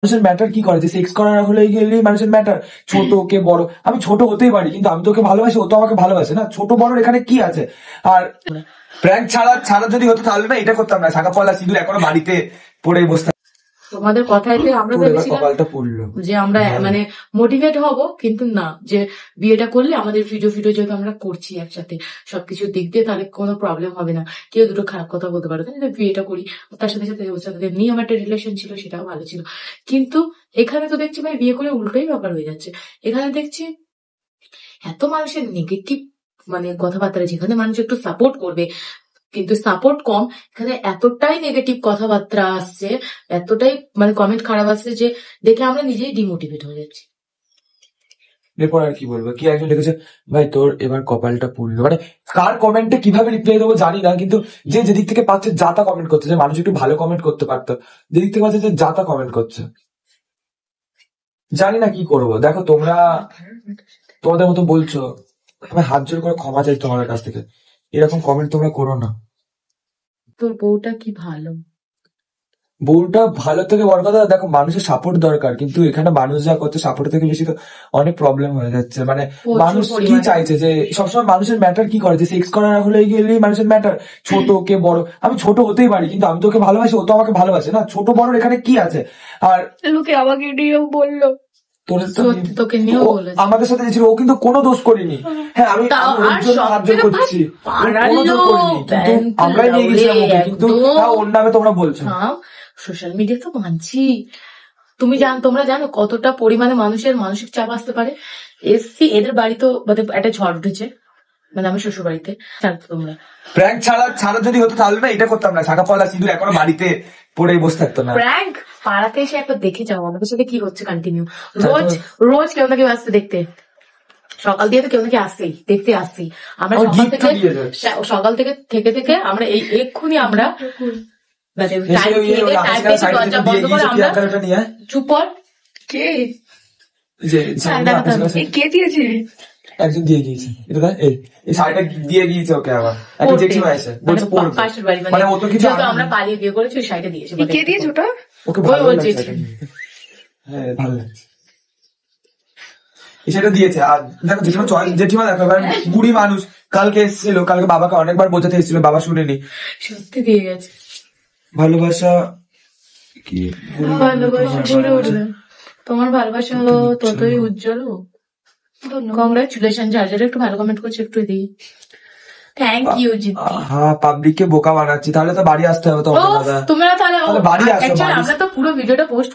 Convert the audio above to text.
মানুষের ম্যাটার কি করে, যে সেক্স করার হলে গেলেই মানুষের ম্যাটার, ছোট কে বড়। আমি ছোট হতেই পারি, কিন্তু আমি তোকে ভালোবাসি, ও তো আমাকে ভালোবাসে না। ছোট বড় এখানে কি আছে? আর প্র্যাঙ্ক ছাড়া ছাড়া যদি হতো তাহলে না এটা করতাম না, শাখা পলা সিঁদুর এখনো বাড়িতে পড়ে বসে। তোমাদের কথাইতে আমরা ভেবেছিলাম যে আমরা মানে মোটিভেট হব, কিন্তু না, যে বিয়েটা করলে আমাদের ভিডিও যেহেতু আমরা করছি একসাথে সবকিছু দিক দিয়ে, তাহলে কোনো প্রবলেম হবে না, কেউ দুটো খারাপ কথা বলতে পারে না। বিয়েটা করি, তার সাথে সাথে ওর সাথে এমনি আমার একটা রিলেশন ছিল, সেটাও ভালো ছিল। কিন্তু এখানে তো দেখছি ভাই বিয়ে করে উল্টোই ব্যাপার হয়ে যাচ্ছে। এখানে দেখছি এত মানুষের নেগেটিভ মানে কথাবার্তা, যেখানে মানুষ একটু সাপোর্ট করবে কিন্তু সাপোর্ট কম, এখানে এতটাই নেগেটিভ কথাবার্তা আসছে, এতটাই মানে কমেন্ট খারাপ আসছে, যে দেখে আমরা নিজেই ডিমোটিভেট হয়ে যাচ্ছি। এরপর আর কি বলবো, কি একজন লিখেছে ভাই তোর এবার কপালটা পুড়লো। মানে কার কমেন্টে কিভাবে রিপ্লাই দেবো জানি না, কিন্তু যে যেদিক থেকে পাচ্ছে যাতা কমেন্ট করছে, যে মানুষ একটু ভালো কমেন্ট করতে পারতো, যেদিক থেকে পাচ্ছে যে যাতা কমেন্ট করছে, জানি না কি করবো। দেখো তোমরা তোমাদের মতো বলছো, আমি হাত জোর করে ক্ষমা চাই তোমাদের কাছ থেকে, এরকম কমেন্ট তোমরা করো না। তোর বউটা কি ভালো, বউটা ভালো থেকে বড় কথা, দেখো মানুষের সাপোর্ট দরকার, কিন্তু এখানে মানুষ যা করছে সাপোর্ট থেকে বেশি তো অনেক প্রবলেম হয়ে যাচ্ছে। মানে মানুষ কি চাইছে, যে সবসময় মানুষের ম্যাটার কি করে, যে সেক্স করার হলে গেলেই মানুষের ম্যাটার, ছোট কে বড়। আমি ছোট হতেই পারি, কিন্তু আমি তোকে ভালোবাসি, ও তো আমাকে ভালোবাসে না। ছোট বড় এখানে কি আছে? আর লোকে আমাকে নিয়েও বললো, তোকে নিয়েও বলেছে, আমাদের সাথে ছিল, ও কিন্তু কোনো দোষ করিনি। হ্যাঁ আমি ওর জন্য হাত জোর করছি, কোনো দোষ করিনি, কিন্তু আমরাই নিয়ে গেছিলাম ওকে, কিন্তু ওর নামে তোমরা বলছো। সোশ্যাল মিডিয়া তো মানছি, তোমরা জানো কতটা পরিমাণে মানুষের মানসিক চাপ আসতে পারে। এসছি এদের বাড়ি তো মানে একটা ঝড় উঠেছে, মানে আমার শ্বশুর বাড়িতে। তোমরা প্র্যাঙ্ক ছাড়া যদি হতো তাহলে না এটা করতাম না, শাখা পলা সিঁদুর এখনো বাড়িতে পড়ে বসে থাকতো না। প্র্যাঙ্ক পাড়াতে এসে একবার দেখে যাও আমাদের সাথে কি হচ্ছে কন্টিনিউ। রোজ কেউ না কেউ আসতে দেখতে, সকাল দিয়ে তো কেউ নাকি আসছেই, দেখতে আসছি আমরা সকাল থেকে থেকে আমরা এই এক্ষুনি আমরা চুপ কর। কে দিয়েছে? একজন দিয়ে গিয়েছে, এই শাড়িটা দিয়ে গিয়েছে ওকে, আবার জেঠিমা এসে বলছে পাশের বাড়ি, মানে ও তো কিছু আমরা পালিয়ে বিয়ে করেছি, ওই শাড়িটা দিয়েছে। কে দিয়েছে ওটা? ওকে ভালো লাগছে, হ্যাঁ ভালো লাগছে, সেটা দিয়েছে। আর দেখো জেঠিমা দেখো এবার বুড়ি মানুষ, কালকে এসেছিল, কালকে বাবাকে অনেকবার বোঝাতে এসেছিল, বাবা শুনেনি, সত্যি দিয়ে গেছে। ভালোবাসা কি, তোমার ভালোবাসা ততই উজ্জ্বল। কংগ্রাচুলেশন, যার যারা একটু ভালো কমেন্ট করছে একটু দিই, থ্যাংক ইউ। হ্যাঁ পাবলিককে বোকা বানাচ্ছি, তাহলে তো বাড়ি আসতে হবে। তো তোমরা তাহলে বাড়ি আসো, আমরা তো পুরো ভিডিওটা পোস্ট